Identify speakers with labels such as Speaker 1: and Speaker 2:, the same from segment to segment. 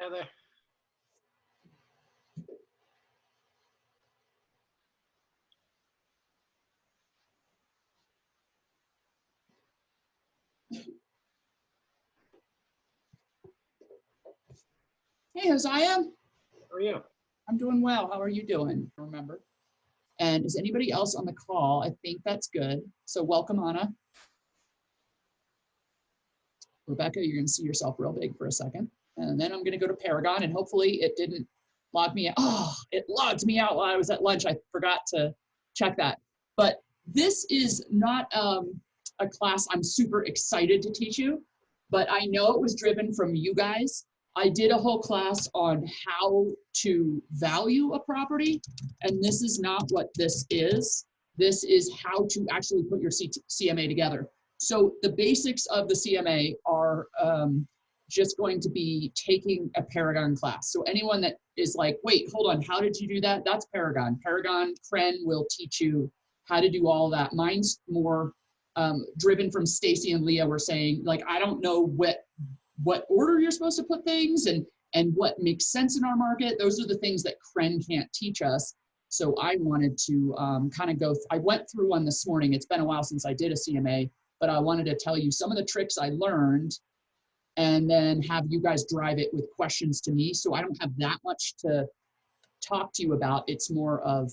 Speaker 1: Heather.
Speaker 2: Hey, Josiah.
Speaker 1: How are you?
Speaker 2: I'm doing well. How are you doing? Remember? And is anybody else on the call? I think that's good. So welcome, Anna. Rebecca, you're going to see yourself real big for a second. And then I'm going to go to Paragon, and hopefully it didn't log me out. Oh, it logged me out while I was at lunch. I forgot to check that. But this is not a class I'm super excited to teach you, but I know it was driven from you guys. I did a whole class on how to value a property, and this is not what this is. This is how to actually put your CMA together. So the basics of the CMA are just going to be taking a Paragon class. So anyone that is like, wait, hold on, how did you do that? That's Paragon. Paragon Kren will teach you how to do all that. Mine's more driven from Stacy and Leah were saying, like, I don't know what order you're supposed to put things and what makes sense in our market. Those are the things that Kren can't teach us. So I wanted to kind of go, I went through one this morning. It's been a while since I did a CMA, but I wanted to tell you some of the tricks I learned and then have you guys drive it with questions to me. So I don't have that much to talk to you about. It's more of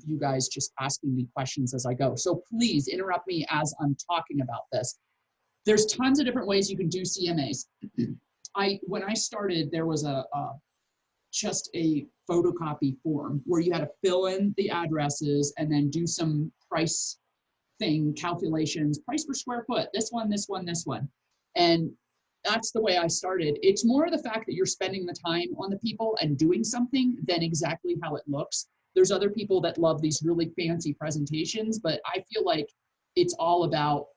Speaker 2: you guys just asking me questions as I go. So please interrupt me as I'm talking about this. There's tons of different ways you can do CMAs. When I started, there was just a photocopy form where you had to fill in the addresses and then do some price thing, calculations, price per square foot, this one, this one, this one. And that's the way I started. It's more the fact that you're spending the time on the people and doing something than exactly how it looks. There's other people that love these really fancy presentations, but I feel like it's all about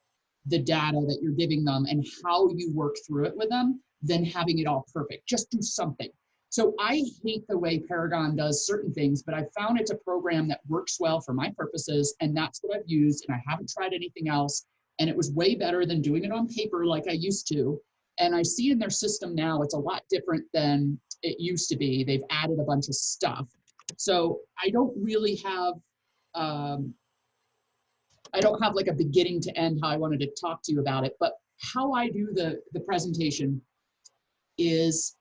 Speaker 2: the data that you're giving them and how you work through it with them than having it all perfect. Just do something. So I hate the way Paragon does certain things, but I found it's a program that works well for my purposes, and that's what I've used, and I haven't tried anything else, and it was way better than doing it on paper like I used to. And I see in their system now, it's a lot different than it used to be. They've added a bunch of stuff. So I don't really have, I don't have like a beginning to end how I wanted to talk to you about it, but how I do the presentation is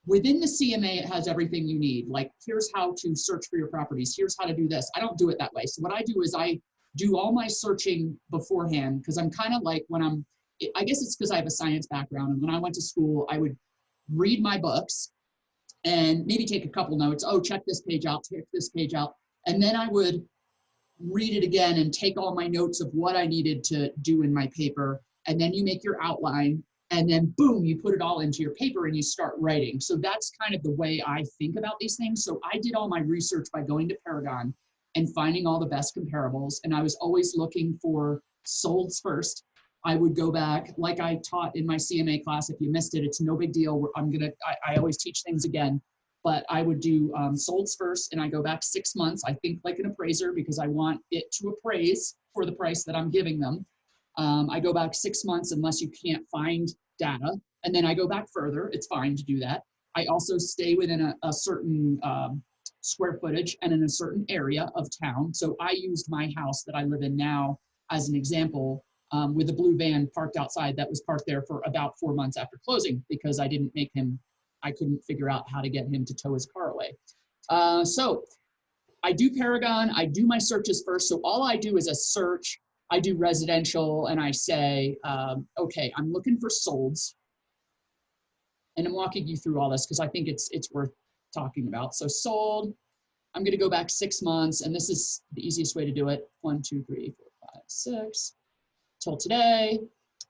Speaker 2: within the CMA, it has everything you need. Like, here's how to search for your properties. Here's how to do this. I don't do it that way. So what I do is I do all my searching beforehand, because I'm kind of like I guess it's because I have a science background. And when I went to school, I would read my books and maybe take a couple notes. Oh, check this page out, check this page out. And then I would read it again and take all my notes of what I needed to do in my paper. And then you make your outline, and then boom, you put it all into your paper and you start writing. So that's kind of the way I think about these things. So I did all my research by going to Paragon and finding all the best comparables. And I was always looking for solds first. I would go back, like I taught in my CMA class. If you missed it, it's no big deal. I always teach things again, but I would do solds first, and I go back 6 months. I think like an appraiser, because I want it to appraise for the price that I'm giving them. I go back 6 months unless you can't find data, and then I go back further. It's fine to do that. I also stay within a certain square footage and in a certain area of town. So I used my house that I live in now as an example, with a blue van parked outside that was parked there for about 4 months after closing, because I couldn't figure out how to get him to tow his car away. So I do Paragon, I do my searches first. So all I do is a search. I do residential, and I say, okay, I'm looking for solds. And I'm walking you through all this because I think it's worth talking about. So sold, I'm gonna go back 6 months, and this is the easiest way to do it. 1, 2, 3, 4, 5, 6, till today.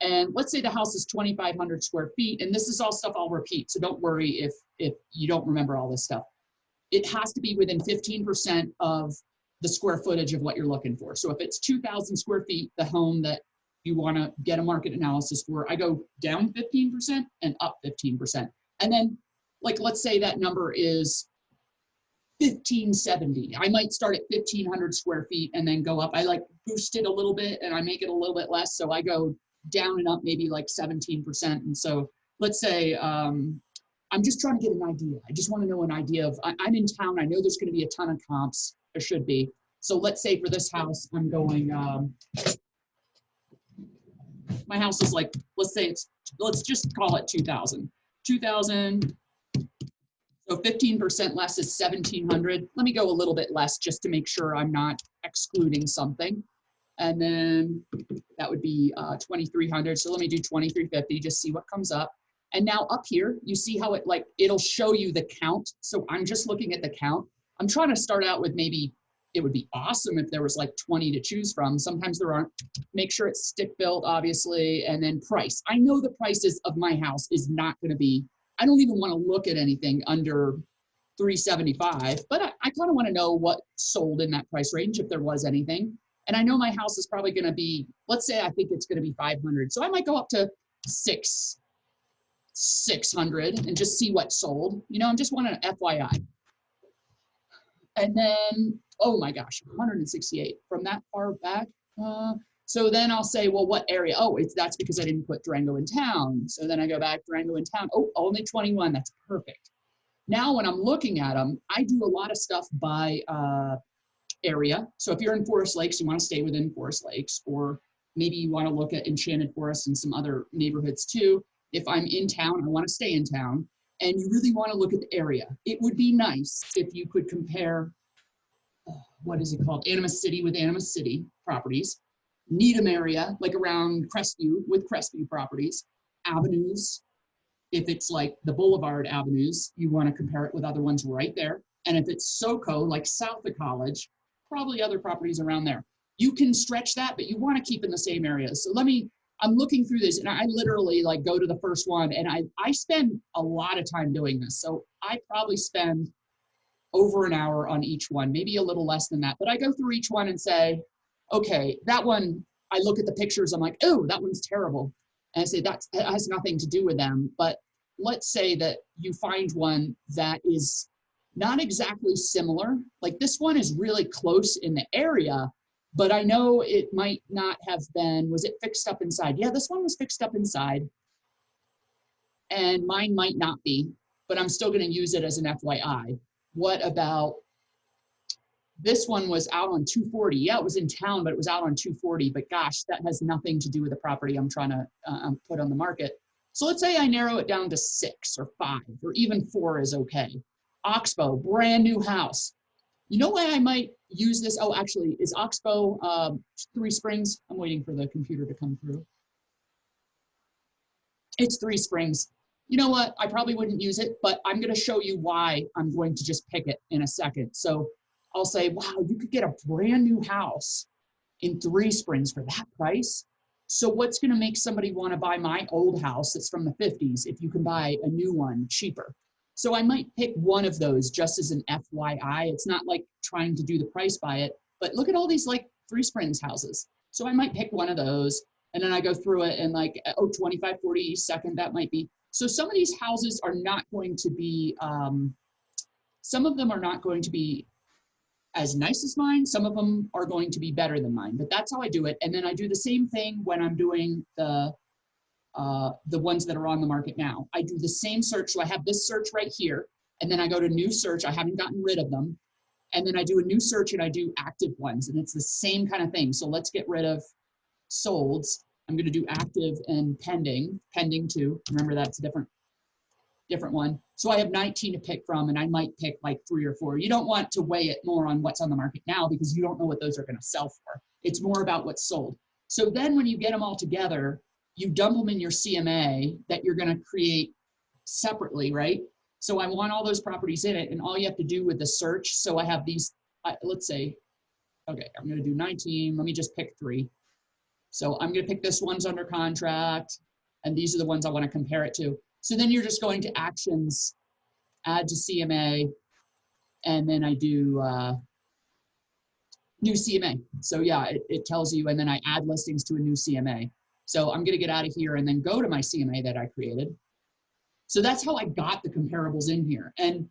Speaker 2: And let's say the house is 2,500 square feet, and this is all stuff I'll repeat, so don't worry if you don't remember all this stuff. It has to be within 15% of the square footage of what you're looking for. So if it's 2,000 square feet, the home that you want to get a market analysis for, I go down 15% and up 15%. And then, like, let's say that number is 1,570. I might start at 1,500 square feet and then go up. I like boost it a little bit and I make it a little bit less. So I go down and up maybe like 17%. And so let's say I I'm just trying to get an idea. I just want to know an idea of, I'm in town. I know there's going to be a ton of comps. There should be. So let's say for this house, I'm going, my house is like, let's just call it 2,000. 2,000, so 15% less is 1,700. Let me go a little bit less just to make sure I'm not excluding something. And then that would be 2,300. So let me do 2,350, just see what comes up. And now up here, you see how it it'll show you the count. So I'm just looking at the count. I'm trying to start out with maybe, it would be awesome if there was like 20 to choose from. Sometimes there aren't. Make sure it's stick built, obviously, and then price. I know the prices of my house is not going to be, I don't even want to look at anything under 375, but I kind of want to know what sold in that price range if there was anything. And I know my house is probably going to be, let's say I think it's going to be 500. So I might go up to 600 and just see what sold. You know, I just want an FYI. And then, oh my gosh, 168 from that far back. So then I'll say, well, what area? Oh, that's because I didn't put Durango in town. So then I go back, Durango in town. Oh, only 21. That's perfect. Now when I'm looking at them, I do a lot of stuff by area. So if you're in Forest Lakes, you want to stay within Forest Lakes, or maybe you want to look at Enchanted Forest and some other neighborhoods too. If I'm in town, I want to stay in town, and you really want to look at the area. It would be nice if you could compare, what is it called? Animas City with Animas City properties, Needham area, like around Crestview with Crestview properties, avenues. If it's like the Boulevard avenues, you want to compare it with other ones right there. And if it's SoCo, like south of College, probably other properties around there. You can stretch that, but you want to keep in the same areas. So I'm looking through this, and I literally like go to the first one, and I spend a lot of time doing this. So I probably spend over an hour on each one, maybe a little less than that. But I go through each one and say, okay, that one, I look at the pictures, I'm like, oh, that one's terrible. And I say that has nothing to do with them. But let's say that you find one that is not exactly similar. Like this one is really close in the area, but I know it might not have been, was it fixed up inside? Yeah, this one was fixed up inside, and mine might not be, but I'm still gonna use it as an FYI. What about, this one was out on 240. Yeah, it was in town, but it was out on 240, but gosh, that has nothing to do with the property I'm trying to put on the market. So let's say I narrow it down to 6 or 5, or even 4 is okay. Oxbow, brand new house. You know why I might use this? Oh, actually, is Oxbow 3 Springs? I'm waiting for the computer to come through. It's 3 Springs. You know what? I probably wouldn't use it, but I'm going to show you why I'm going to just pick it in a second. So I'll say, wow, you could get a brand new house in 3 Springs for that price. So what's going to make somebody want to buy my old house that's from the 50s if you can buy a new one cheaper? So I might pick one of those just as an FYI. It's not like trying to do the price by it, but look at all these like 3 Springs houses. So I might pick one of those, and then I go through it and like, oh, 25, 40 second, that might be. So some of these houses are not going to be, some of them are not going to be as nice as mine. Some of them are going to be better than mine, but that's how I do it. And then I do the same thing when I'm doing the ones that are on the market now. I do the same search. So I have this search right here, and then I go to new search. I haven't gotten rid of them. And then I do a new search and I do active ones, and it's the same kind of thing. So let's get rid of solds. I'm going to do active and pending too. Remember, that's a different one. So I have 19 to pick from, and I might pick like 3 or 4. You don't want to weigh it more on what's on the market now because you don't know what those are going to sell for. It's more about what's sold. So then when you get them all together, you dump them in your CMA that you're going to create separately, right? So I want all those properties in it, and all you have to do with the search. So I have these, let's say, okay, I'm going to do 19. Let me just pick 3. So I'm going to pick this one's under contract, and these are the ones I want to compare it to. So then you're just going to actions, add to CMA, and then I do new CMA. So yeah, it tells you, and then I add listings to a new CMA. So I'm going to get out of here and then go to my CMA that I created. So that's how I got the comparables in here. And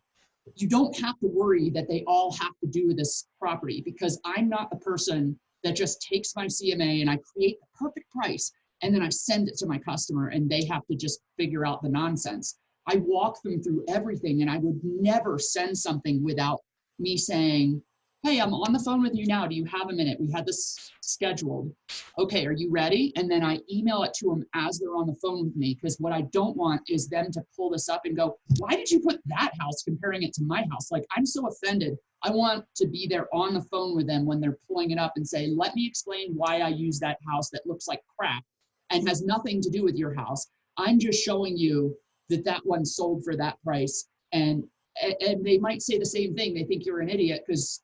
Speaker 2: you don't have to worry that they all have to do with this property, because I'm not the person that just takes my CMA and I create the perfect price and then I send it to my customer and they have to just figure out the nonsense. I walk them through everything, and I would never send something without me saying, hey, I'm on the phone with you now. Do you have a minute? We had this scheduled. Okay, are you ready? And then I email it to them as they're on the phone with me, because what I don't want is them to pull this up and go, why did you put that house comparing it to my house? Like, I'm so offended. I want to be there on the phone with them when they're pulling it up and say, let me explain why I use that house that looks like crap and has nothing to do with your house. I'm just showing you that that one sold for that price. And they might say the same thing. They think you're an idiot because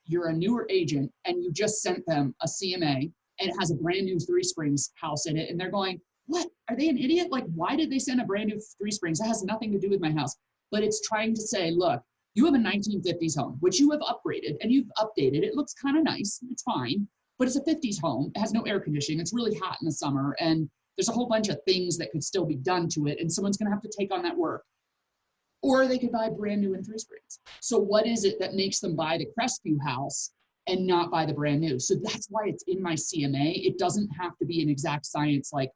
Speaker 2: you're a newer agent and you just sent them a CMA and it has a brand new Three Springs house in it. And they're going, what? Are they an idiot? Like, why did they send a brand new Three Springs? That has nothing to do with my house. But it's trying to say, look, you have a 1950s home, which you have upgraded and you've updated. It looks kind of nice. It's fine. But it's a 50s home. It has no air conditioning. It's really hot in the summer. And there's a whole bunch of things that could still be done to it. And someone's going to have to take on that work. Or they could buy brand new in Three Springs. So what is it that makes them buy the Crestview house and not buy the brand new? So that's why it's in my CMA. It doesn't have to be an exact science like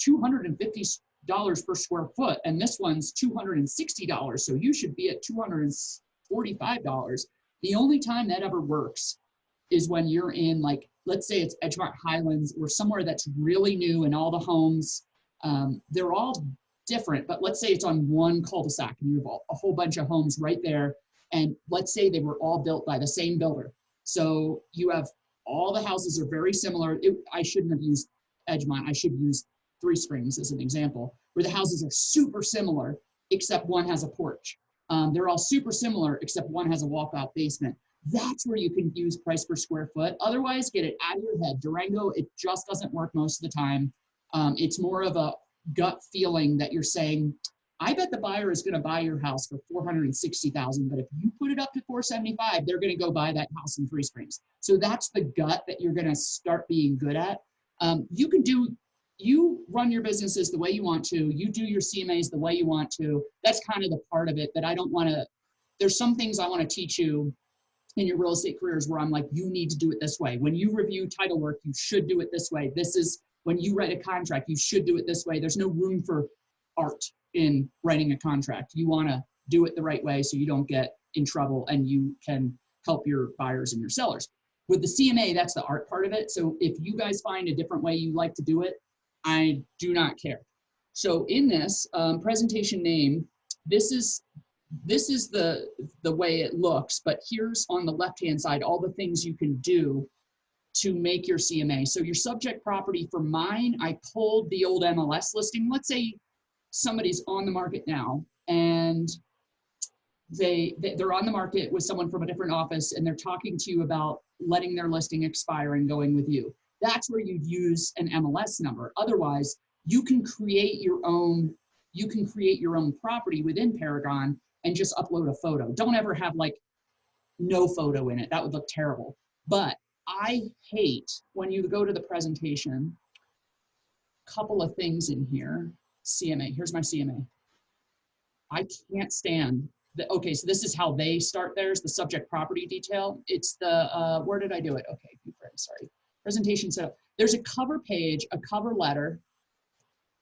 Speaker 2: $250 per square foot, and this one's $260, so you should be at $245. The only time that ever works is when you're in, like, let's say it's Edgemont Highlands or somewhere that's really new and all the homes, they're all different, but let's say it's on one cul-de-sac and you have a whole bunch of homes right there. And let's say they were all built by the same builder. So you have all the houses are very similar. I shouldn't have used Edgemont. I should use Three Springs as an example, where the houses are super similar, except one has a porch. They're all super similar, except one has a walkout basement. That's where you can use price per square foot. Otherwise, get it out of your head. Durango, it just doesn't work most of the time. It's more of a gut feeling that you're saying, I bet the buyer is going to buy your house for $460,000, but if you put it up to $475,000, they're going to go buy that house in Three Springs. So that's the gut that you're going to start being good at. You run your businesses the way you want to. You do your CMAs the way you want to. That's kind of the part of it that I don't want to. There's some things I want to teach you in your real estate careers where I'm like, you need to do it this way. When you review title work, you should do it this way. This is when you write a contract, you should do it this way. There's no room for art in writing a contract. You want to do it the right way so you don't get in trouble and you can help your buyers and your sellers. With the CMA, that's the art part of it. So if you guys find a different way you like to do it, I do not care. So in this presentation name, this is the way it looks, but here's on the left-hand side, all the things you can do to make your CMA. So your subject property, for mine, I pulled the old MLS listing. Let's say somebody's on the market now and they're on the market with someone from a different office and they're talking to you about letting their listing expire and going with you. That's where you'd use an MLS number. Otherwise, you can create your own property within Paragon and just upload a photo. Don't ever have like no photo in it. That would look terrible. But I hate when you go to the presentation, couple of things in here. CMA, here's my CMA. I can't stand the, okay, so this is how they start theirs, the subject property detail. It's the, where did I do it? Okay, sorry. Presentation setup. There's a cover page, a cover letter,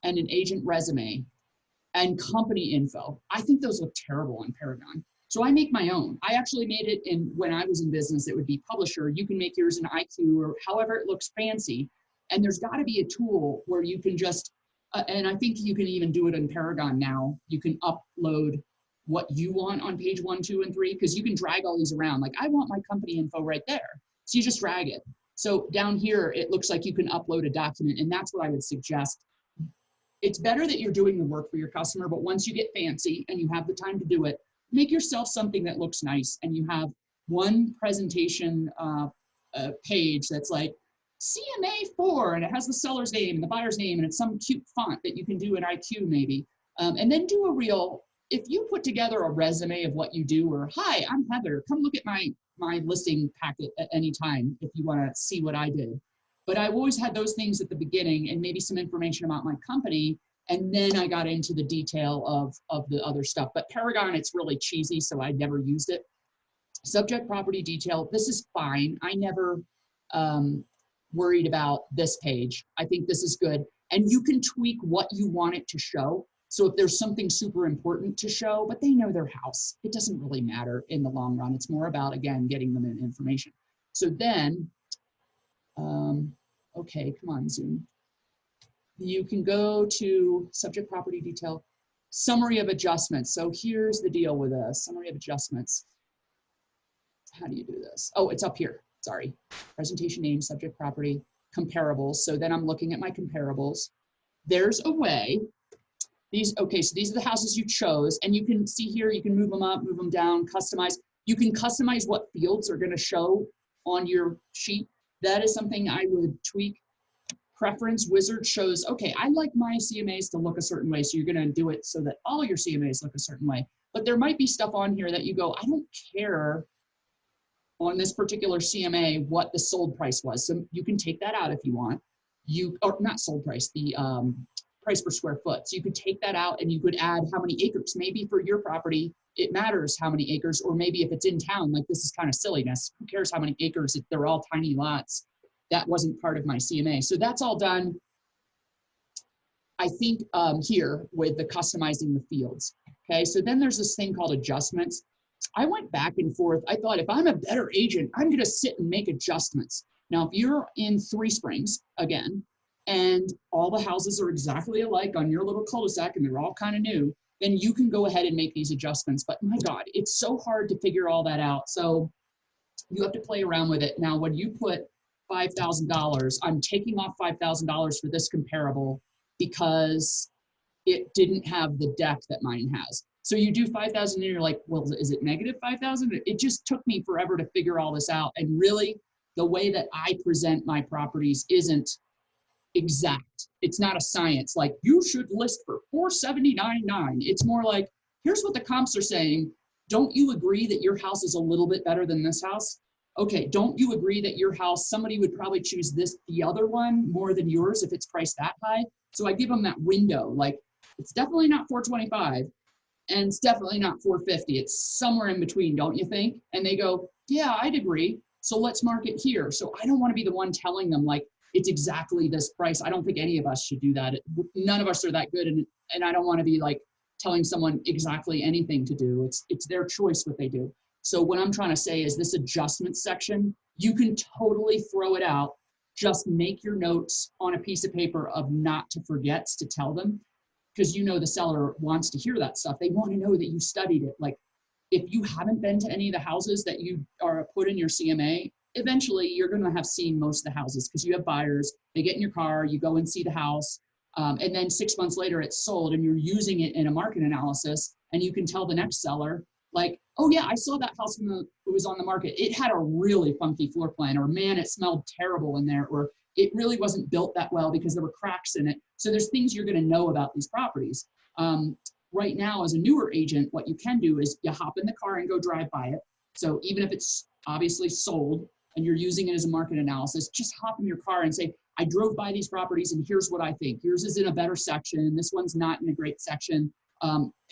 Speaker 2: and an agent resume, and company info. I think those look terrible on Paragon. So I make my own. I actually made it in, when I was in business, it would be publisher. You can make yours in IQ or however it looks fancy. And there's gotta be a tool where you can just, and I think you can even do it in Paragon now. You can upload what you want on page 1, 2, and 3, because you can drag all these around. Like, I want my company info right there. So you just drag it. So down here, it looks like you can upload a document, and that's what I would suggest. It's better that you're doing the work for your customer, but once you get fancy and you have the time to do it, make yourself something that looks nice, and you have one presentation page that's like CMA 4, and it has the seller's name and the buyer's name, and it's some cute font that you can do in IQ maybe. And then do a reel. If you put together a resume of what you do, or hi, I'm Heather, come look at my listing packet at any time if you want to see what I did. But I've always had those things at the beginning and maybe some information about my company. And then I got into the detail of the other stuff. But Paragon, it's really cheesy, so I never used it. Subject property detail, this is fine. I never worried about this page. I think this is good. And you can tweak what you want it to show. So if there's something super important to show, but they know their house, it doesn't really matter in the long run. It's more about, again, getting them information. So then, okay, come on, Zoom. You can go to subject property detail, summary of adjustments. So here's the deal with a summary of adjustments. How do you do this? Oh, it's up here, sorry. Presentation name, subject property, comparables. So then I'm looking at my comparables. There's a way. Okay, so these are the houses you chose, and you can see here, you can move them up, move them down, customize. You can customize what fields are gonna show on your sheet. That is something I would tweak. Preference Wizard shows, okay, I like my CMAs to look a certain way, so you're gonna do it so that all your CMAs look a certain way. But there might be stuff on here that you go, I don't care on this particular CMA what the sold price was. So you can take that out if you want. Or not sold price, the price per square foot. So you could take that out and you could add how many acres. Maybe for your property, it matters how many acres, or maybe if it's in town, like this is kind of silliness. Who cares how many acres if they're all tiny lots? That wasn't part of my CMA. So that's all done, I think, here with the customizing the fields. Okay, so then there's this thing called adjustments. I went back and forth. I thought, if I'm a better agent, I'm gonna sit and make adjustments. Now, if you're in Three Springs, again, and all the houses are exactly alike on your little cul-de-sac and they're all kind of new, then you can go ahead and make these adjustments. But my God, it's so hard to figure all that out. So you have to play around with it. Now, when you put $5,000, I'm taking off $5,000 for this comparable because it didn't have the deck that mine has. So you do 5,000 and you're like, well, is it negative 5,000? It just took me forever to figure all this out. And really, the way that I present my properties isn't exact. It's not a science like you should list for $479.9. It's more like, here's what the comps are saying. Don't you agree that your house is a little bit better than this house? Okay, don't you agree that your house, somebody would probably choose the other one more than yours if it's priced that high? So I give them that window, like it's definitely not 425 and it's definitely not 450. It's somewhere in between, don't you think? And they go, yeah, I'd agree. So let's mark it here. So I don't want to be the one telling them like, it's exactly this price. I don't think any of us should do that. None of us are that good. And I don't want to be like telling someone exactly anything to do. It's their choice what they do. So what I'm trying to say is this adjustment section, you can totally throw it out. Just make your notes on a piece of paper of not to forgets to tell them, because you know the seller wants to hear that stuff. They want to know that you studied it. Like if you haven't been to any of the houses that you are put in your CMA, eventually you're going to have seen most of the houses because you have buyers. They get in your car, you go and see the house, and then 6 months later it's sold and you're using it in a market analysis, and you can tell the next seller, like, oh yeah, I saw that house when it was on the market. It had a really funky floor plan, or man, it smelled terrible in there, or it really wasn't built that well because there were cracks in it. So there's things you're going to know about these properties. Right now, as a newer agent, what you can do is you hop in the car and go drive by it. So even if it's obviously sold and you're using it as a market analysis, just hop in your car and say, I drove by these properties and here's what I think. Yours is in a better section. This one's not in a great section.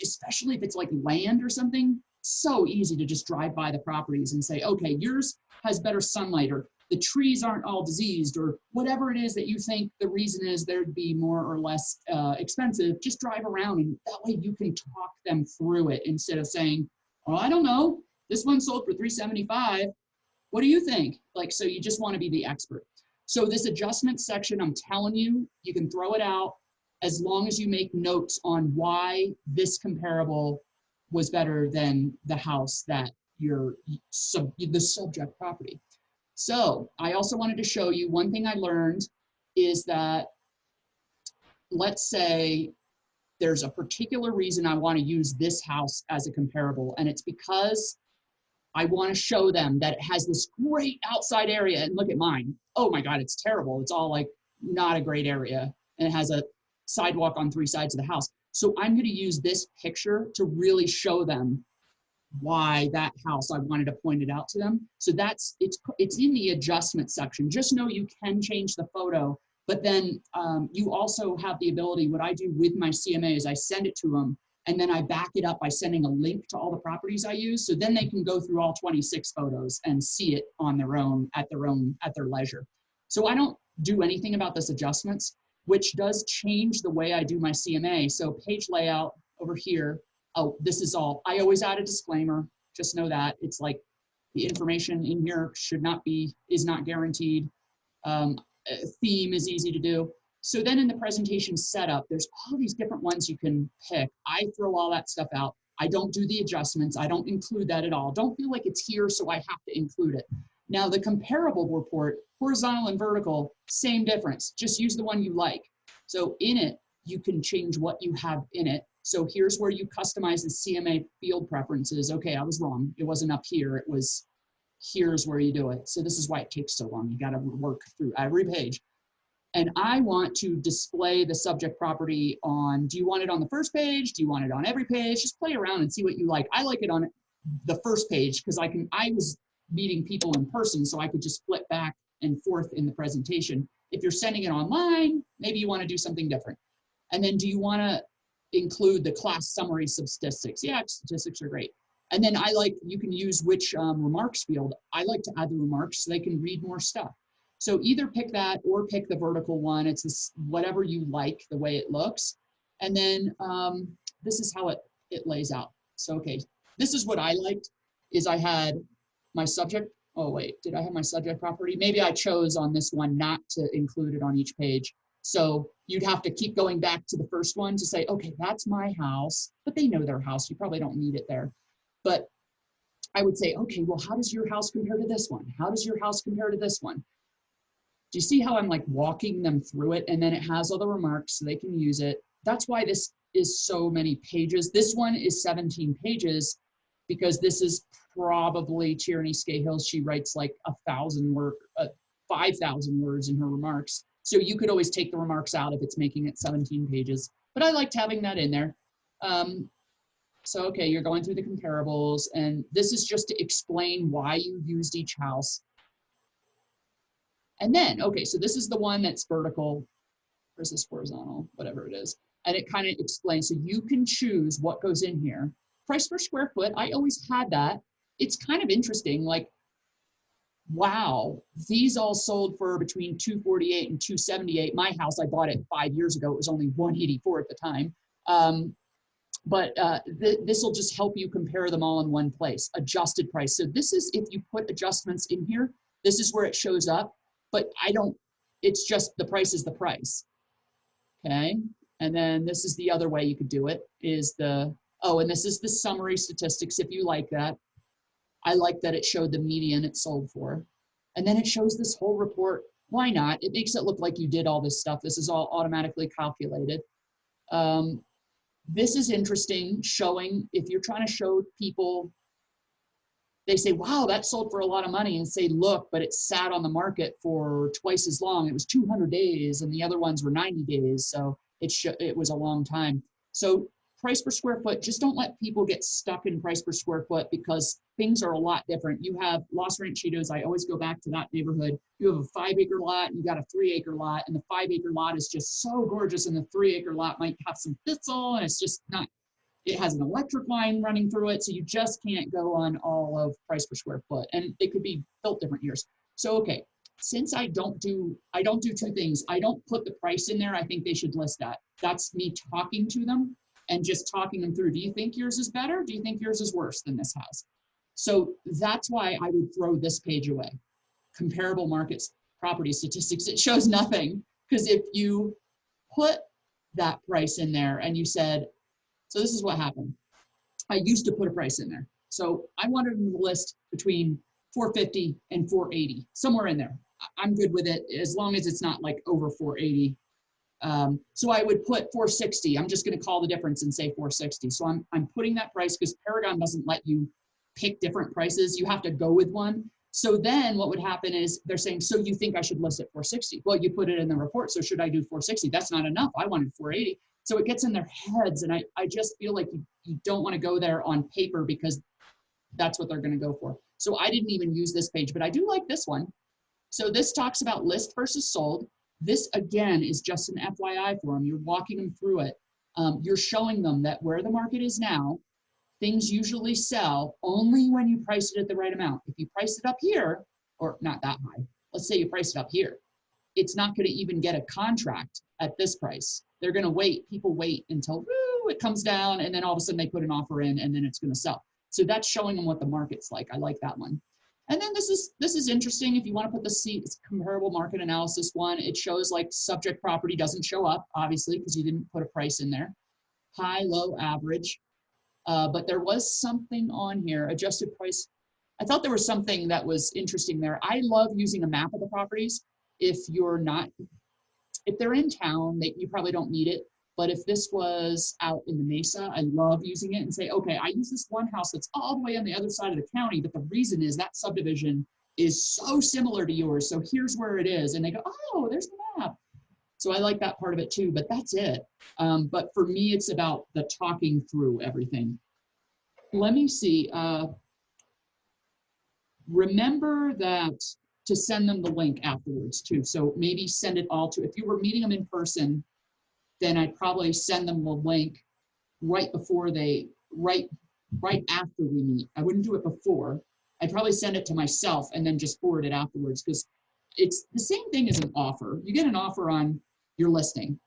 Speaker 2: Especially if it's like land or something, so easy to just drive by the properties and say, okay, yours has better sunlight, or the trees aren't all diseased, or whatever it is that you think the reason is there'd be more or less expensive. Just drive around, and that way you can talk them through it instead of saying, oh, I don't know, this one sold for $375. What do you think? Like, so you just want to be the expert. So this adjustment section, I'm telling you, you can throw it out as long as you make notes on why this comparable was better than the house that the subject property. So I also wanted to show you one thing I learned is that, let's say there's a particular reason I want to use this house as a comparable, and it's because I want to show them that it has this great outside area. And look at mine. Oh my God, it's terrible. It's all like not a great area. And it has a sidewalk on 3 sides of the house. So I'm going to use this picture to really show them why that house, I wanted to point it out to them. So it's in the adjustment section. Just know you can change the photo, but then you also have the ability, what I do with my CMA is I send it to them, and then I back it up by sending a link to all the properties I use. So then they can go through all 26 photos and see it on their own, at their leisure. So I don't do anything about this adjustments. which does change the way I do my CMA. So page layout over here. Oh, this is all, I always add a disclaimer. Just know that it's like the information in here is not guaranteed. Theme is easy to do. So then in the presentation setup, there's all these different ones you can pick. I throw all that stuff out. I don't do the adjustments. I don't include that at all. Don't feel like it's here, so I have to include it. Now the comparable report, horizontal and vertical, same difference. Just use the one you like. So in it, you can change what you have in it. So here's where you customize the CMA field preferences. Okay, I was wrong. It wasn't up here. It was, here's where you do it. So this is why it takes so long. You got to work through every page. And I want to display the subject property on, do you want it on the first page? Do you want it on every page? Just play around and see what you like. I like it on the first page because I was meeting people in person, so I could just flip back and forth in the presentation. If you're sending it online, maybe you want to do something different. And then do you want to include the class summary statistics? Yeah, statistics are great. And then you can use which remarks field. I like to add the remarks so they can read more stuff. So either pick that or pick the vertical one. It's this, whatever you like, the way it looks. And then this is how it lays out. So, okay, this is what I liked, is I had my subject. Oh, wait, did I have my subject property? Maybe I chose on this one not to include it on each page. So you'd have to keep going back to the first one to say, okay, that's my house, but they know their house. You probably don't need it there. But I would say, okay, well, how does your house compare to this one? How does your house compare to this one? Do you see how I'm like walking them through it? And then it has all the remarks so they can use it. That's why this is so many pages. This one is 17 pages because this is probably Tierney Scahill. She writes like 5,000 words in her remarks. So you could always take the remarks out if it's making it 17 pages. But I liked having that in there. So, okay, you're going through the comparables, and this is just to explain why you used each house. And then, okay, so this is the one that's vertical versus horizontal, whatever it is. And it kind of explains, so you can choose what goes in here. Price per square foot, I always had that. It's kind of interesting, like, wow, these all sold for between $248 and $278. My house, I bought it 5 years ago. It was only $184 at the time. This will just help you compare them all in one place. Adjusted price. So this is, if you put adjustments in here, this is where it shows up. But it's just the price is the price. Okay. And then this is the other way you could do it is and this is the summary statistics if you like that. I like that it showed the median it sold for. And then it shows this whole report. Why not? It makes it look like you did all this stuff. This is all automatically calculated. This is interesting, showing if you're trying to show people, they say, wow, that sold for a lot of money, and say, look, but it sat on the market for twice as long. It was 200 days and the other ones were 90 days. So it was a long time. So price per square foot, just don't let people get stuck in price per square foot because things are a lot different. You have Los Ranchitos, I always go back to that neighborhood. You have a 5-acre lot and you got a 3-acre lot, and the 5-acre lot is just so gorgeous, and the 3-acre lot might have some thistle, and it's just not, it has an electric line running through it, so you just can't go on all of price per square foot, and it could be built different years. So, okay, since I don't do two things. I don't put the price in there. I think they should list that. That's me talking to them and just talking them through. Do you think yours is better? Do you think yours is worse than this house? So that's why I would throw this page away. Comparable markets, property statistics, it shows nothing. Because if you put that price in there and you said, so this is what happened. I used to put a price in there. So I wanted them to list between 450 and 480, somewhere in there. I'm good with it as long as it's not like over 480. So I would put 460. I'm just going to call the difference and say 460. So I'm putting that price because Paragon doesn't let you pick different prices. You have to go with one. So then what would happen is they're saying, so you think I should list at 460? Well, you put it in the report. So should I do 460? That's not enough. I wanted 480. So it gets in their heads. And I just feel like you don't want to go there on paper because that's what they're going to go for. So I didn't even use this page, but I do like this one. So this talks about list versus sold. This, again, is just an FYI for them. You're walking them through it. You're showing them that where the market is now, things usually sell only when you price it at the right amount. If you price it up here, or not that high, let's say you price it up here, it's not going to even get a contract at this price. They're going to wait. People wait until woo, it comes down, and then all of a sudden they put an offer in, and then it's going to sell. So that's showing them what the market's like. I like that one. And then this is interesting. If you want to put the comparable market analysis one, it shows like subject property doesn't show up, obviously, because you didn't put a price in there. High, low, average. But there was something on here, adjusted price. I thought there was something that was interesting there. I love using a map of the properties. If they're in town, you probably don't need it. But if this was out in the Mesa, I love using it and say, okay, I use this one house that's all the way on the other side of the county, but the reason is that subdivision is so similar to yours. So here's where it is. And they go, oh, there's the map. So I like that part of it too, but that's it. But for me, it's about the talking through everything. Let me see. Remember that to send them the link afterwards too. So maybe send it all to, if you were meeting them in person, then I'd probably send them the link right before right after we meet. I wouldn't do it before. I'd probably send it to myself and then just forward it afterwards, because it's the same thing as an offer. You get an offer on your listing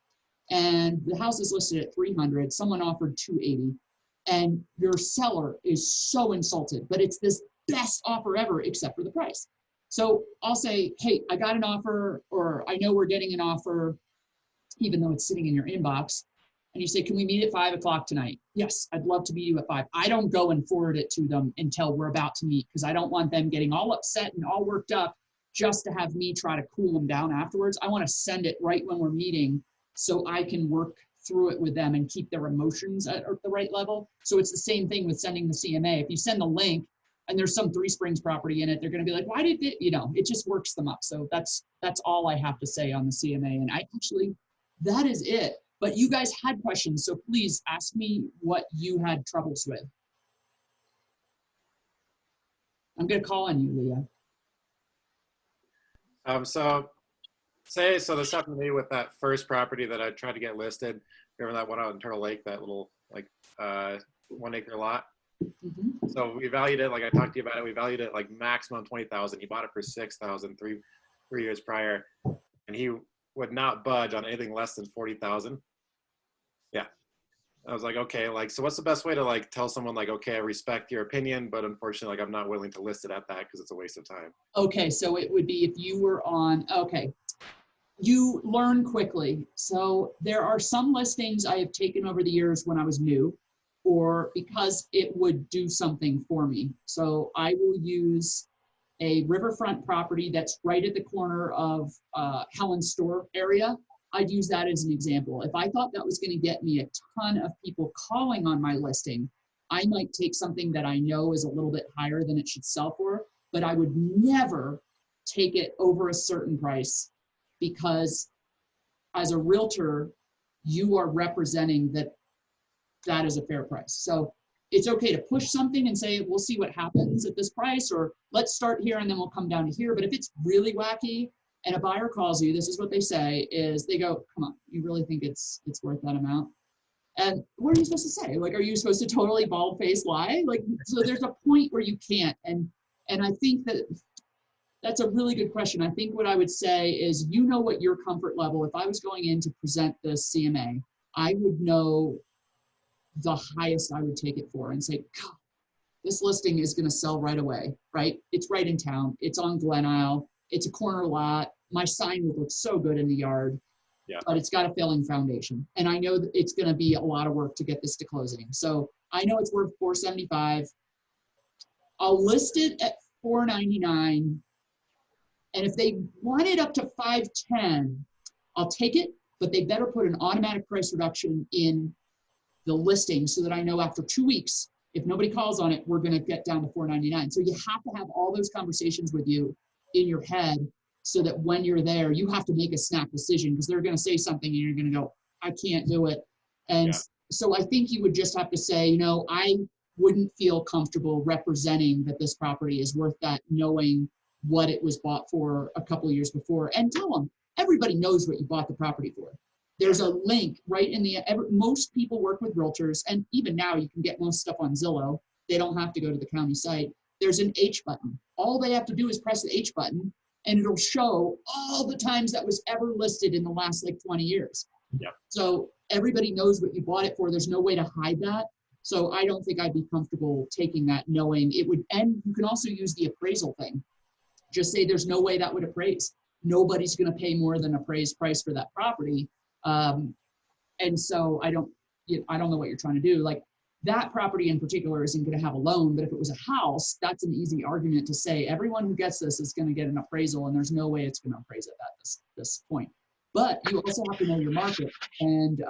Speaker 2: and the house is listed at 300, someone offered 280, and your seller is so insulted, but it's this best offer ever except for the price. So I'll say, hey, I got an offer, or I know we're getting an offer, even though it's sitting in your inbox. And you say, can we meet at 5 o'clock tonight? Yes, I'd love to meet you at 5. I don't go and forward it to them until we're about to meet, because I don't want them getting all upset and all worked up just to have me try to cool them down afterwards. I want to send it right when we're meeting so I can work through it with them and keep their emotions at the right level. So it's the same thing with sending the CMA. If you send the link and there's some Three Springs property in it, they're going to be like, why did it, it just works them up. So that's all I have to say on the CMA. And that is it. But you guys had questions, so please ask me what you had troubles with. I'm going to call on you, Leah.
Speaker 1: So this happened to me with that first property that I tried to get listed. Remember that one out in Turtle Lake, that little 1 acre lot? Mm-hmm. So we valued it, like I talked to you about it, we valued it like maximum 20,000. He bought it for 6,000 three years prior, and he would not budge on anything less than 40,000. Yeah. I was like, okay, so what's the best way to tell someone okay, I respect your opinion, but unfortunately, I'm not willing to list it at that because it's a waste of time.
Speaker 2: Okay, so it would be if you were you learn quickly. So there are some listings I have taken over the years when I was new, or because it would do something for me. So I will use a riverfront property that's right at the corner of Helen's store area. I'd use that as an example. If I thought that was going to get me a ton of people calling on my listing, I might take something that I know is a little bit higher than it should sell for, but I would never take it over a certain price, because as a realtor, you are representing that is a fair price. So it's okay to push something and say, we'll see what happens at this price, or let's start here and then we'll come down to here. But if it's really wacky and a buyer calls you, this is what they say, is they go, come on, you really think it's worth that amount? And what are you supposed to say? Are you supposed to totally bald-faced lie? So there's a point where you can't. And I think that's a really good question. I think what I would say is, what your comfort level, if I was going in to present the CMA, I would know the highest I would take it for and say, God, this listing is going to sell right away, right? It's right in town. It's on Glen Isle. It's a corner lot. My sign would look so good in the yard, but it's got a failing foundation. And I know that it's going to be a lot of work to get this to closing. So I know it's worth $475. I'll list it at $499. And if they want it up to $510, I'll take it, but they better put an automatic price reduction in the listing so that I know after 2 weeks, if nobody calls on it, we're going to get down to $499. So you have to have all those conversations with you in your head, so that when you're there, you have to make a snap decision, because they're going to say something and you're going to go, I can't do it. And so I think you would just have to say, I wouldn't feel comfortable representing that this property is worth that, knowing what it was bought for a couple of years before, and tell them everybody knows what you bought the property for. There's a link right in most people work with realtors, and even now you can get most stuff on Zillow. They don't have to go to the county site. There's an H button. All they have to do is press the H button, and it'll show all the times that was ever listed in the last like 20 years.
Speaker 1: Yep.
Speaker 2: So everybody knows what you bought it for. There's no way to hide that. So I don't think I'd be comfortable taking that, knowing it would, and you can also use the appraisal thing. Just say there's no way that would appraise. Nobody's going to pay more than appraised price for that property. And so I don't know what you're trying to do. Like that property in particular isn't going to have a loan, but if it was a house, that's an easy argument to say everyone who gets this is going to get an appraisal, and there's no way it's going to appraise at this point. But you also have to know your market, and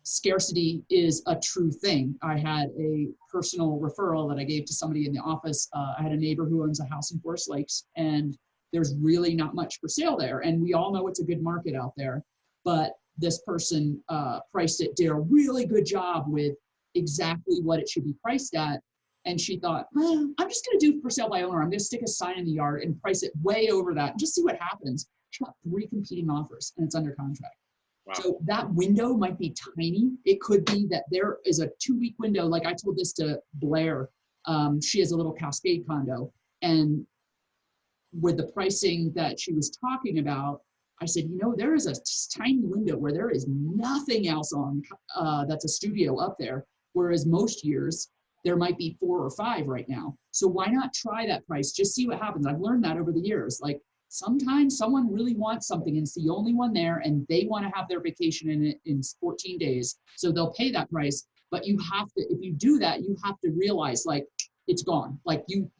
Speaker 2: scarcity is a true thing. I had a personal referral that I gave to somebody in the office. I had a neighbor who owns a house in Forest Lakes, and there's really not much for sale there. And we all know it's a good market out there, but this person priced it, did a really good job with exactly what it should be priced at. And she thought, I'm just going to do for sale by owner. I'm going to stick a sign in the yard and price it way over that and just see what happens. She got 3 competing offers and it's under contract. Wow. So that window might be tiny. It could be that there is a 2-week window. Like I told this to Blair. She has a little Cascade condo, and with the pricing that she was talking about, I said, there is a tiny window where there is nothing else on that's a studio up there, whereas most years there might be 4 or 5 right now. So why not try that price? Just see what happens. I've learned that over the years. Like sometimes someone really wants something and it's the only one there, and they want to have their vacation in it in 14 days. So they'll pay that price. But you have to, if you do that, you have to realize like it's gone. Like you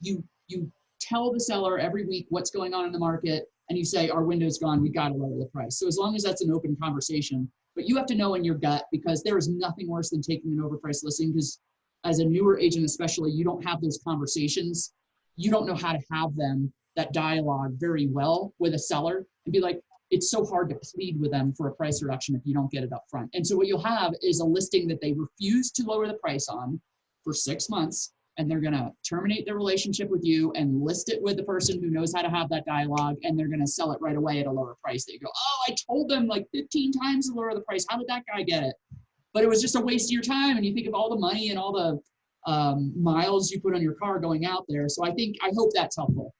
Speaker 2: tell the seller every week what's going on in the market, and you say, our window's gone, we got to lower the price. So as long as that's an open conversation, but you have to know in your gut, because there is nothing worse than taking an overpriced listing, because as a newer agent especially, you don't have those conversations. You don't know how to have them, that dialogue very well with a seller, and be like, it's so hard to plead with them for a price reduction if you don't get it up front. And so what you'll have is a listing that they refuse to lower the price on for 6 months, and they're going to terminate their relationship with you and list it with the person who knows how to have that dialogue, and they're going to sell it right away at a lower price. They go, oh, I told them like 15 times to lower the price. How did that guy get it? But it was just a waste of your time, and you think of all the money and all the miles you put on your car going out there. So I hope that's helpful.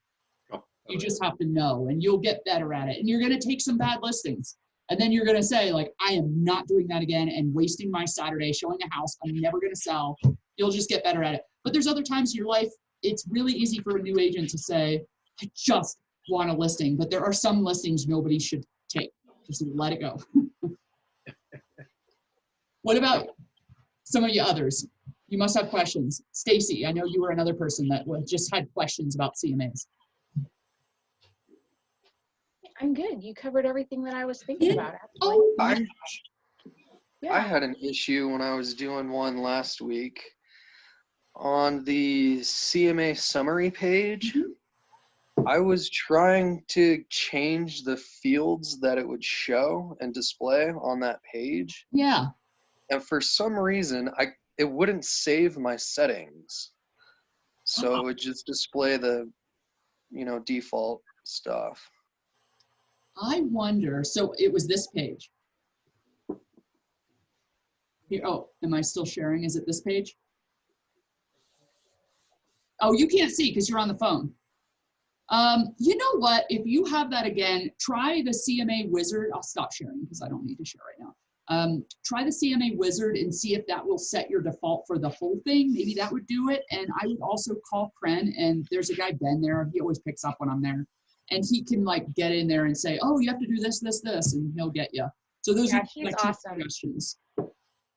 Speaker 2: You just have to know, and you'll get better at it. And you're going to take some bad listings, and then you're going to say, like, I am not doing that again and wasting my Saturday showing a house I'm never going to sell. You'll just get better at it. But there's other times in your life, it's really easy for a new agent to say, I just want a listing. But there are some listings nobody should take. Just let it go. What about some of you others? You must have questions. Stacy, I know you were another person that just had questions about CMAs.
Speaker 3: I'm good. You covered everything that I was thinking about.
Speaker 2: Oh,
Speaker 4: I had an issue when I was doing one last week. On the CMA summary page, I was trying to change the fields that it would show and display on that page.
Speaker 2: Yeah.
Speaker 4: And for some reason, it wouldn't save my settings. So it would just display the, default stuff.
Speaker 2: I wonder, so it was this page. Here, oh, am I still sharing? Is it this page? Oh, you can't see because you're on the phone. You know what? If you have that again, try the CMA Wizard. I'll stop sharing because I don't need to share right now. Try the CMA Wizard and see if that will set your default for the whole thing. Maybe that would do it. And I would also call Kren, and there's a guy, Ben, there. He always picks up when I'm there. And he can like get in there and say, oh, you have to do this, this, this, and he'll get you. So those are
Speaker 3: he's
Speaker 2: like
Speaker 3: awesome.
Speaker 2: Questions.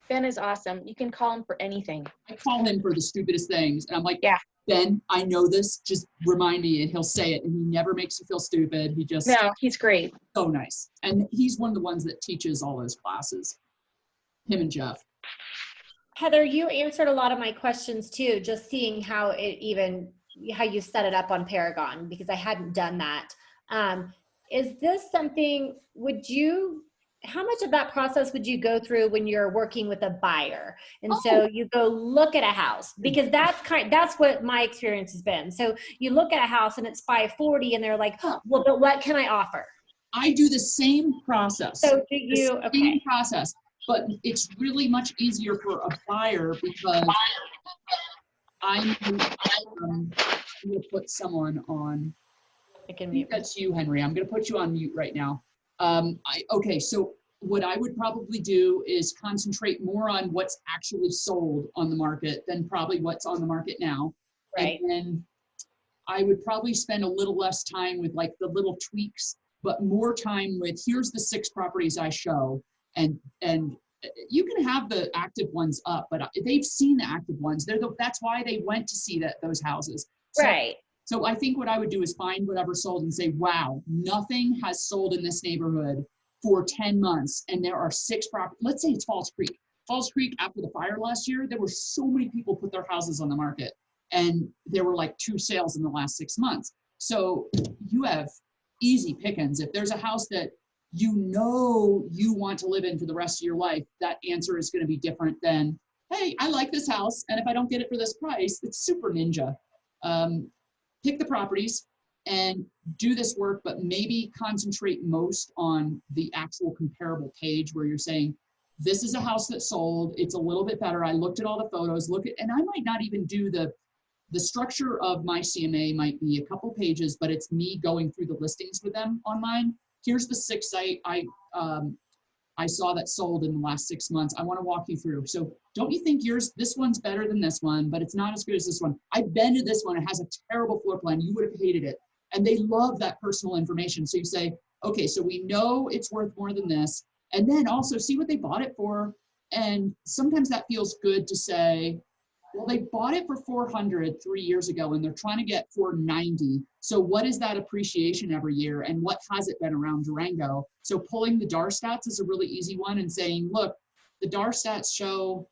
Speaker 3: Ben is awesome. You can call him for anything.
Speaker 2: I call him for the stupidest things. And I'm like,
Speaker 3: yeah,
Speaker 2: Ben, I know this. Just remind me. And he'll say it. And he never makes you feel stupid. He just.
Speaker 3: No, he's great.
Speaker 2: So nice. And he's one of the ones that teaches all those classes. Him and Jeff.
Speaker 5: Heather, you answered a lot of my questions too, just seeing how you set it up on Paragon, because I hadn't done that. Is this something, how much of that process would you go through when you're working with a buyer? And so you go look at a house, because that's what my experience has been. So you look at a house and it's 540 and they're like, well, but what can I offer?
Speaker 2: I do the same process.
Speaker 5: So do you, okay.
Speaker 2: Same process, but it's really much easier for a buyer because I'm going to put someone on
Speaker 3: I can
Speaker 2: I think
Speaker 3: mute.
Speaker 2: that's you, Henry. I'm going to put you on mute right now. Okay, so what I would probably do is concentrate more on what's actually sold on the market than probably what's on the market now.
Speaker 5: Right.
Speaker 2: And then I would probably spend a little less time with like the little tweaks, but more time with here's the 6 properties I show. And you can have the active ones up, but they've seen the active ones. That's why they went to see those houses.
Speaker 5: Right.
Speaker 2: So I think what I would do is find whatever sold and say, wow, nothing has sold in this neighborhood for 10 months. And there are 6 properties. Let's say it's Falls Creek. Falls Creek, after the fire last year, there were so many people put their houses on the market. And there were like 2 sales in the last 6 months. So you have easy pickings. If there's a house that you know you want to live in for the rest of your life, that answer is going to be different than, hey, I like this house. And if I don't get it for this price, it's super ninja. Pick the properties and do this work, but maybe concentrate most on the actual comparable page where you're saying, this is a house that sold. It's a little bit better. I looked at all the photos, and I might not even do the structure of my CMA might be a couple pages, but it's me going through the listings with them online. Here's the 6 I saw that sold in the last 6 months. I want to walk you through. So don't you think this one's better than this one, but it's not as good as this one. I've been to this one. It has a terrible floor plan. You would have hated it. And they love that personal information. So you say, okay, so we know it's worth more than this. And then also see what they bought it for. And sometimes that feels good to say, well, they bought it for 400 3 years ago and they're trying to get 490. So what is that appreciation every year and what has it been around Durango? So pulling the DAR stats is a really easy one and saying, look, the DAR stats show,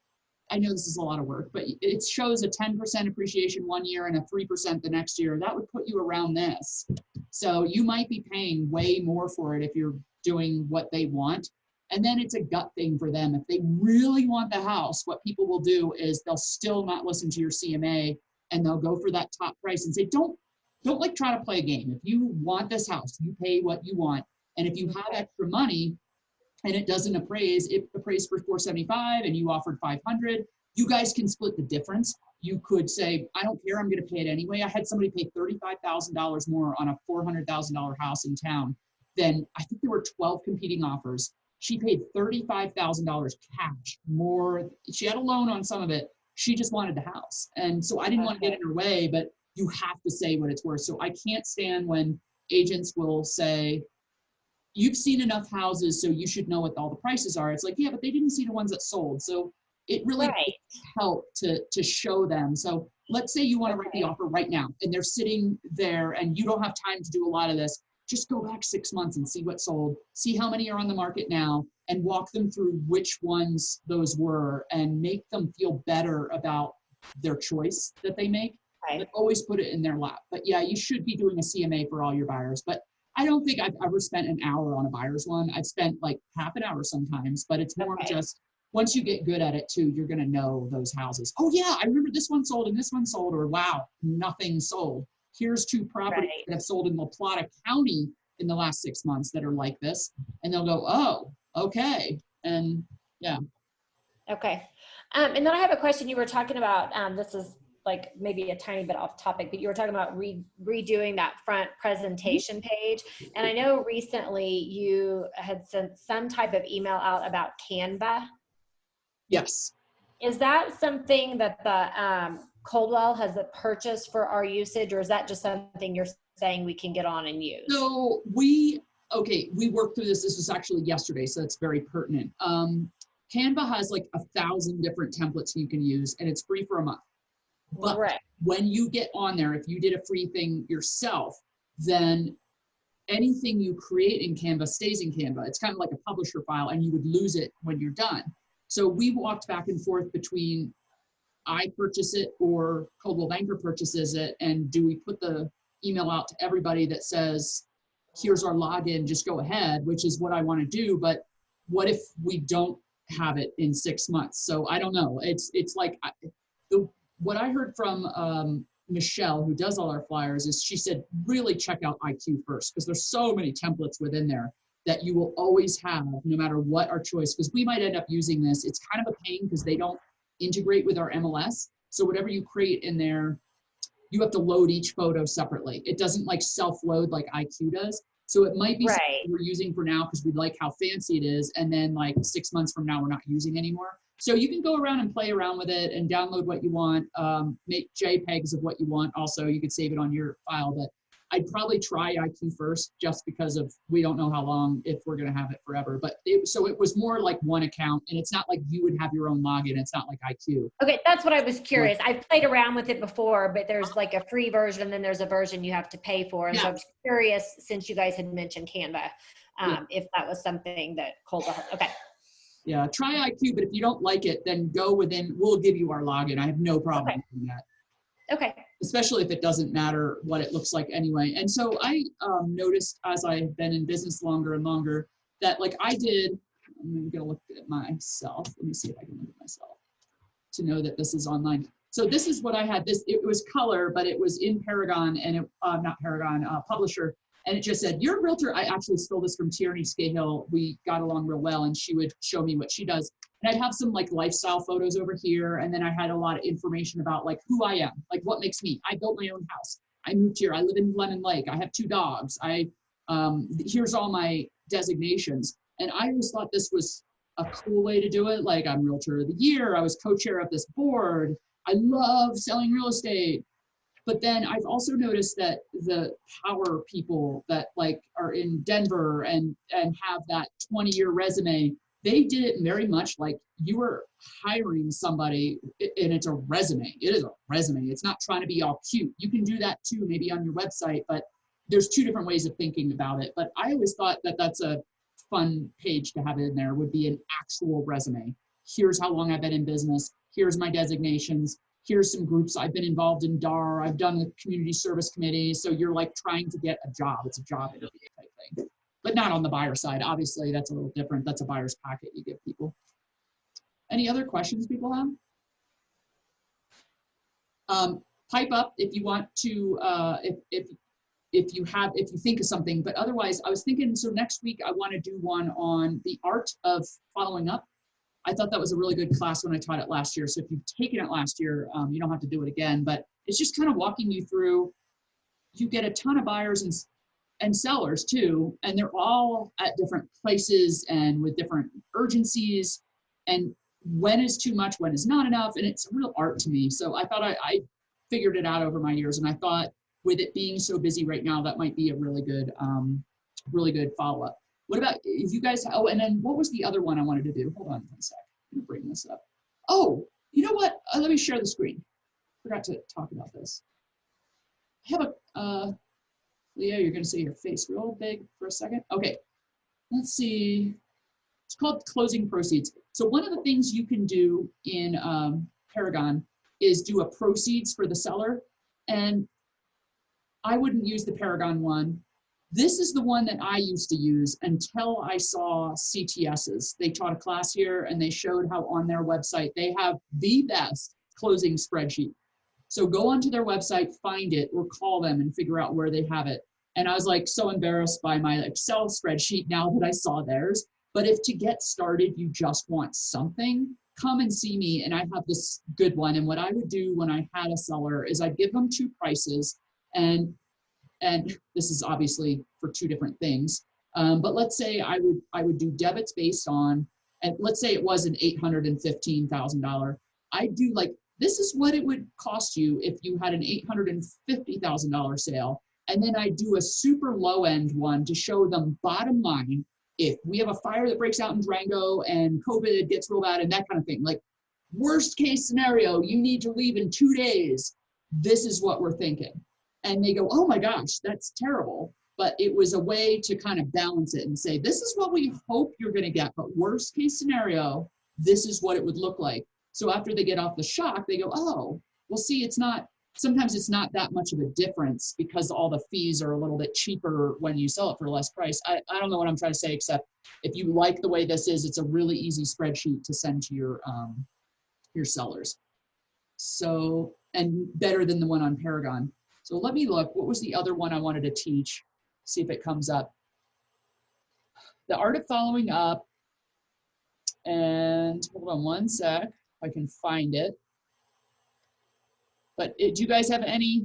Speaker 2: I know this is a lot of work, but it shows a 10% appreciation one year and a 3% the next year. That would put you around this. So you might be paying way more for it if you're doing what they want. And then it's a gut thing for them. If they really want the house, what people will do is they'll still not listen to your CMA and they'll go for that top price and say, don't like try to play a game. If you want this house, you pay what you want. And if you have extra money and it doesn't appraise, it appraised for 475 and you offered 500, you guys can split the difference. You could say, I don't care, I'm gonna pay it anyway. I had somebody pay $35,000 more on a $400,000 house in town. Then I think there were 12 competing offers. She paid $35,000 cash more. She had a loan on some of it. She just wanted the house. And so I didn't want to get in her way, but you have to say what it's worth. So I can't stand when agents will say, you've seen enough houses, so you should know what all the prices are. It's like, yeah, but they didn't see the ones that sold. So it really helped to show them. So let's say you want to write the offer right now and they're sitting there and you don't have time to do a lot of this. Just go back 6 months and see what sold, see how many are on the market now, and walk them through which ones those were and make them feel better about their choice that they make. But always put it in their lap. But yeah, you should be doing a CMA for all your buyers. But I don't think I've ever spent an hour on a buyer's one. I've spent like half an hour sometimes, but it's more just once you get good at it too, you're going to know those houses. Oh yeah, I remember this one sold and this one sold, or wow, nothing sold. Here's 2 properties that have sold in La Plata County in the last 6 months that are like this. And they'll go, oh, okay. And yeah.
Speaker 5: Okay. And then I have a question. You were talking about, this is like maybe a tiny bit off topic, but you were talking about redoing that front presentation page. And I know recently you had sent some type of email out about Canva.
Speaker 2: Yes.
Speaker 5: Is that something that the Coldwell has purchased for our usage, or is that just something you're saying we can get on and use?
Speaker 2: So we worked through this. This was actually yesterday, so that's very pertinent. Canva has like 1,000 different templates you can use, and it's free for a month. But when you get on there, if you did a free thing yourself, then anything you create in Canva stays in Canva. It's kind of like a publisher file, and you would lose it when you're done. So we walked back and forth between I purchase it or Coldwell Banker purchases it, and do we put the email out to everybody that says, here's our login, just go ahead, which is what I want to do. But what if we don't have it in 6 months? So I don't know. It's like what I heard from Michelle, who does all our flyers, is she said, really check out IQ first, because there's so many templates within there that you will always have, no matter what our choice, because we might end up using this. It's kind of a pain because they don't integrate with our MLS. So whatever you create in there, you have to load each photo separately. It doesn't like self-load like IQ does. So it might be something
Speaker 5: Right.
Speaker 2: we're using for now because we like how fancy it is. And then like 6 months from now, we're not using anymore. So you can go around and play around with it and download what you want, make JPEGs of what you want. Also, you could save it on your file, but I'd probably try IQ first just because of, we don't know how long, if we're going to have it forever. But so it was more like one account, and it's not like you would have your own login. It's not like IQ.
Speaker 5: Okay, that's what I was curious. I've played around with it before, but there's like a free version, and then there's a version you have to pay for. And so I was curious, since you guys had mentioned Canva, if that was something that called the, okay.
Speaker 2: Yeah, try IQ, but if you don't like it, then go within, we'll give you our login. I have no problem doing that.
Speaker 5: Okay.
Speaker 2: Especially if it doesn't matter what it looks like anyway. And so I noticed as I've been in business longer and longer that like I'm gonna look at myself. Let me see if I can look at myself to know that this is online. So this is what I had. It was color, but it was in Paragon and it, not Paragon, Publisher. And it just said, "You're a realtor." I actually stole this from Tierney Scahill. We got along real well, and she would show me what she does. And I'd have some like lifestyle photos over here. And then I had a lot of information about like who I am, like what makes me. I built my own house. I moved here. I live in Lemon Lake. I have 2 dogs. Here's all my designations. And I always thought this was a cool way to do it. Like, I'm Realtor of the Year. I was co-chair of this board. I love selling real estate. But then I've also noticed that the power people that like are in Denver and have that 20-year resume, they did it very much like you were hiring somebody, and it's a resume. It is a resume. It's not trying to be all cute. You can do that too, maybe on your website, but there's 2 different ways of thinking about it. But I always thought that that's a fun page to have in there, would be an actual resume. Here's how long I've been in business. Here's my designations. Here's some groups I've been involved in DAR. I've done the community service committee. So you're like trying to get a job. It's a job interview type thing, but not on the buyer side. Obviously, that's a little different. That's a buyer's packet you give people. Any other questions people have? Pipe up if you want to, if you think of something, but otherwise I was thinking, so next week I want to do one on the art of following up. I thought that was a really good class when I taught it last year. So if you've taken it last year, you don't have to do it again, but it's just kind of walking you through. You get a ton of buyers and sellers too, and they're all at different places and with different urgencies, and when is too much, when is not enough, and it's a real art to me. So I thought I figured it out over my years, and I thought with it being so busy right now, that might be a really good follow-up. What about if you guys, oh, and then what was the other one I wanted to do? Hold on one sec, I'm gonna bring this up. Oh, you know what? Let me share the screen. Forgot to talk about this. I have a, Leah, you're gonna see your face real big for a second. Okay, let's see. It's called closing proceeds. So one of the things you can do in Paragon is do a proceeds for the seller. And I wouldn't use the Paragon one. This is the one that I used to use until I saw CTS's. They taught a class here and they showed how on their website, they have the best closing spreadsheet. So go onto their website, find it, or call them and figure out where they have it. And I was like so embarrassed by my Excel spreadsheet now that I saw theirs. But if to get started, you just want something, come and see me and I have this good one. And what I would do when I had a seller is I'd give them 2 prices, and this is obviously for 2 different things. But let's say I would do debits based on, and let's say it was an $815,000. I'd do like, this is what it would cost you if you had an $850,000 sale. And then I do a super low end one to show them bottom line. If we have a fire that breaks out in Durango and COVID gets real bad and that kind of thing, like worst case scenario, you need to leave in 2 days. This is what we're thinking. And they go, oh my gosh, that's terrible. But it was a way to kind of balance it and say, this is what we hope you're going to get. But worst case scenario, this is what it would look like. So after they get off the shock, they go, oh, well, see, sometimes it's not that much of a difference because all the fees are a little bit cheaper when you sell it for less price. I don't know what I'm trying to say, except if you like the way this is, it's a really easy spreadsheet to send to your sellers. So, and better than the one on Paragon. So let me look, what was the other one I wanted to teach? See if it comes up. The art of following up. And hold on one sec, if I can find it. But do you guys have any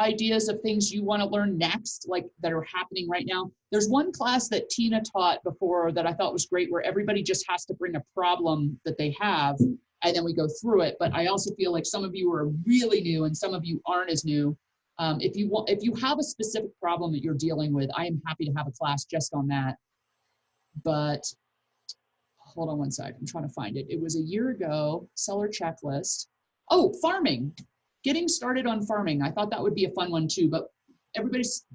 Speaker 2: ideas of things you want to learn next, like that are happening right now. There's one class that Tina taught before that I thought was great, where everybody just has to bring a problem that they have, and then we go through it. But I also feel like some of you are really new and some of you aren't as new. If you have a specific problem that you're dealing with, I am happy to have a class just on that. But hold on one sec, I'm trying to find it. It was a year ago, seller checklist. Oh, farming. Getting started on farming. I thought that would be a fun one too, but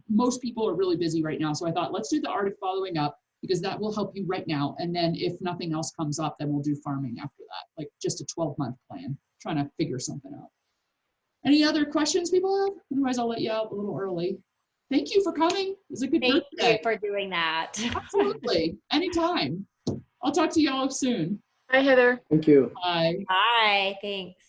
Speaker 2: most people are really busy right now. So I thought, let's do the art of following up, because that will help you right now. And then if nothing else comes up, then we'll do farming after that, like just a 12-month plan, trying to figure something out. Any other questions people have? Otherwise, I'll let you out a little early. Thank you for coming. It was a good
Speaker 5: Thank
Speaker 2: birthday.
Speaker 5: you for doing that.
Speaker 2: Absolutely. Anytime. I'll talk to y'all soon.
Speaker 3: Hi, Heather.
Speaker 6: Thank you.
Speaker 2: Bye.
Speaker 5: Bye. Thanks.